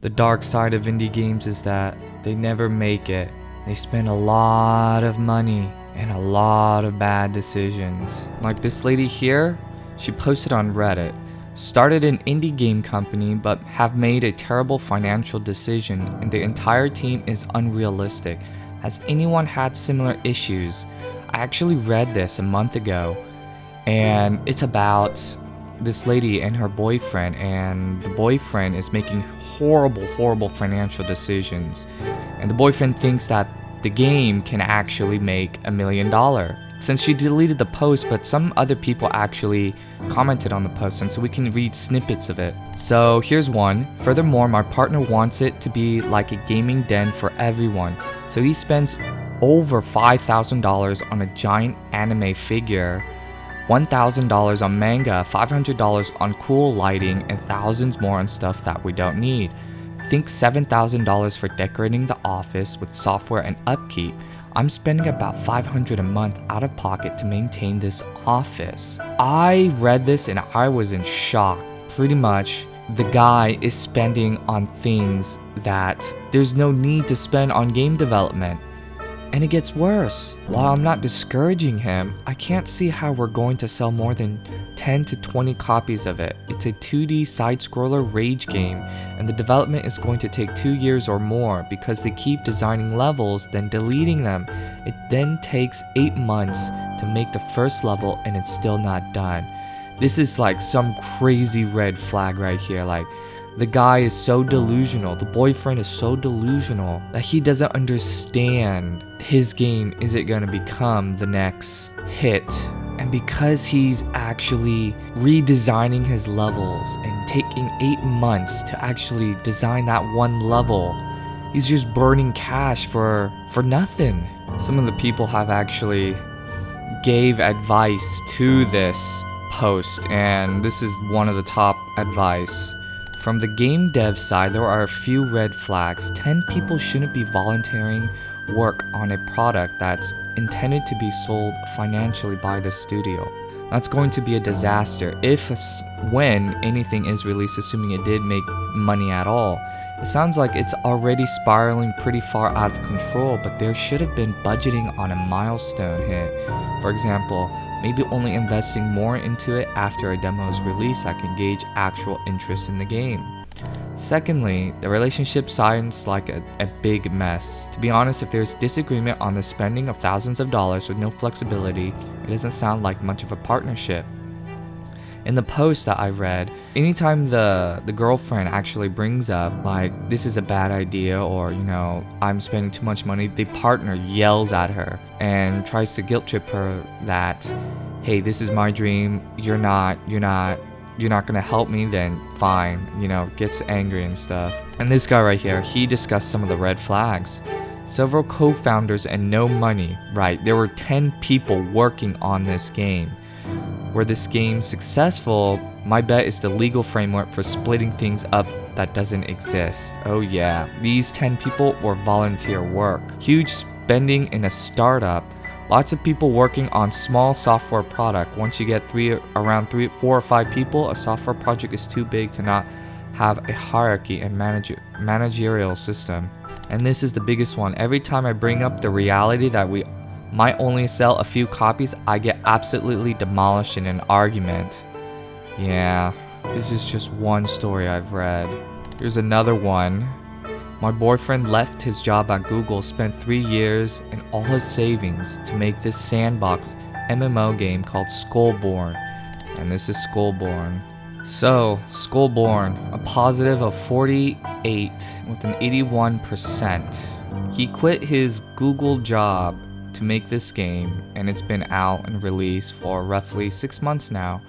The dark side of indie games is that they never make it. They spend a lot of money and a lot of bad decisions. Like this lady here, she posted on Reddit, started an indie game company but have made a terrible financial decision and the entire team is unrealistic. Has anyone had similar issues? I actually read this a month ago and it's about this lady and her boyfriend, and the boyfriend is making horrible financial decisions, and the boyfriend thinks that the game can actually make $1 million. Since she deleted the post, but some other people actually commented on the post, and so we can read snippets of it. So here's one. Furthermore, my partner wants it to be like a gaming den for everyone, so he spends over $5,000 on a giant anime figure, $1,000 on manga, $500 on cool lighting, and thousands more on stuff that we don't need. Think $7,000 for decorating the office with software and upkeep. I'm spending about $500 a month out of pocket to maintain this office. I read this and I was in shock. Pretty much, the guy is spending on things that there's no need to spend on game development. And it gets worse. While I'm not discouraging him, I can't see how we're going to sell more than 10 to 20 copies of it. It's a 2D side-scroller rage game, and the development is going to take 2 years or more because they keep designing levels, then deleting them. It then takes 8 months to make the first level, and it's still not done. This is like some crazy red flag right here. Like, the guy is so delusional, the boyfriend is so delusional that he doesn't understand his game isn't going to become the next hit. And because he's actually redesigning his levels and taking 8 months to actually design that one level, he's just burning cash for nothing. Some of the people have actually gave advice to this post, and this is one of the top advice. From the game dev side, there are a few red flags. 10 people shouldn't be volunteering work on a product that's intended to be sold financially by the studio. That's going to be a disaster when anything is released, assuming it did make money at all. It sounds like it's already spiraling pretty far out of control, but there should have been budgeting on a milestone hit. For example, maybe only investing more into it after a demo is released that can gauge actual interest in the game. Secondly, the relationship sounds like a big mess. To be honest, if there's disagreement on the spending of thousands of dollars with no flexibility, it doesn't sound like much of a partnership. In the post that I read, anytime the girlfriend actually brings up like this is a bad idea or I'm spending too much money, the partner yells at her and tries to guilt trip her that, hey, this is my dream, you're not gonna help me, then fine, gets angry and stuff. And this guy right here, he discussed some of the red flags. Several co-founders and no money. Right, there were 10 people working on this game. Were this game successful, my bet is the legal framework for splitting things up that doesn't exist. Oh yeah, these 10 people were volunteer work. Huge spending in a startup. Lots of people working on small software product. Once you get around 3, 4 or 5 people, a software project is too big to not have a hierarchy and managerial system. And this is the biggest one. Every time I bring up the reality that we might only sell a few copies, I get absolutely demolished in an argument. Yeah, this is just one story I've read. Here's another one. My boyfriend left his job at Google, spent 3 years and all his savings to make this sandbox MMO game called Skullborn. And this is Skullborn. So, Skullborn, a positive of 48 with an 81%. He quit his Google job to make this game, and it's been out and released for roughly 6 months now.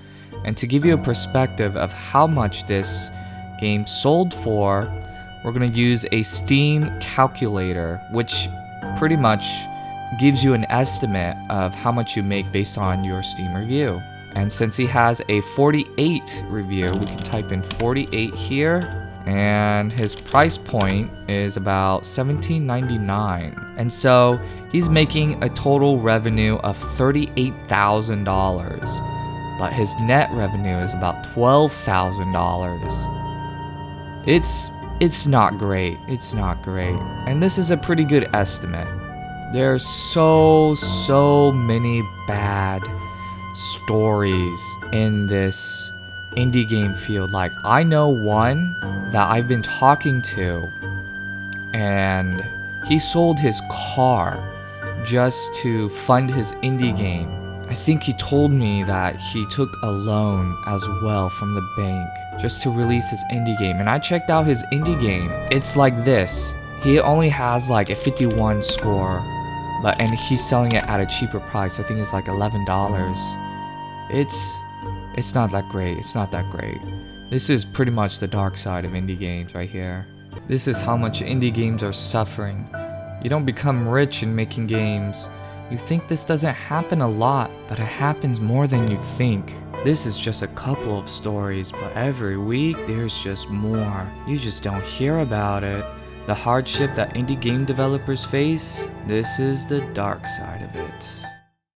And to give you a perspective of how much this game sold for, we're going to use a Steam calculator, which pretty much gives you an estimate of how much you make based on your Steam review. And since he has a 48 review, we can type in 48 here, and his price point is about $17.99. And so he's making a total revenue of $38,000, but his net revenue is about $12,000. It's It's not great. It's not great. And this is a pretty good estimate. There's so many bad stories in this indie game field. Like, I know one that I've been talking to, and he sold his car just to fund his indie game. I think he told me that he took a loan as well from the bank just to release his indie game. And I checked out his indie game. It's like this. He only has like a 51 score, and he's selling it at a cheaper price. I think it's like $11. It's not that great. It's not that great. This is pretty much the dark side of indie games right here. This is how much indie games are suffering. You don't become rich in making games. You think this doesn't happen a lot, but it happens more than you think. This is just a couple of stories, but every week there's just more. You just don't hear about it. The hardship that indie game developers face, this is the dark side of it.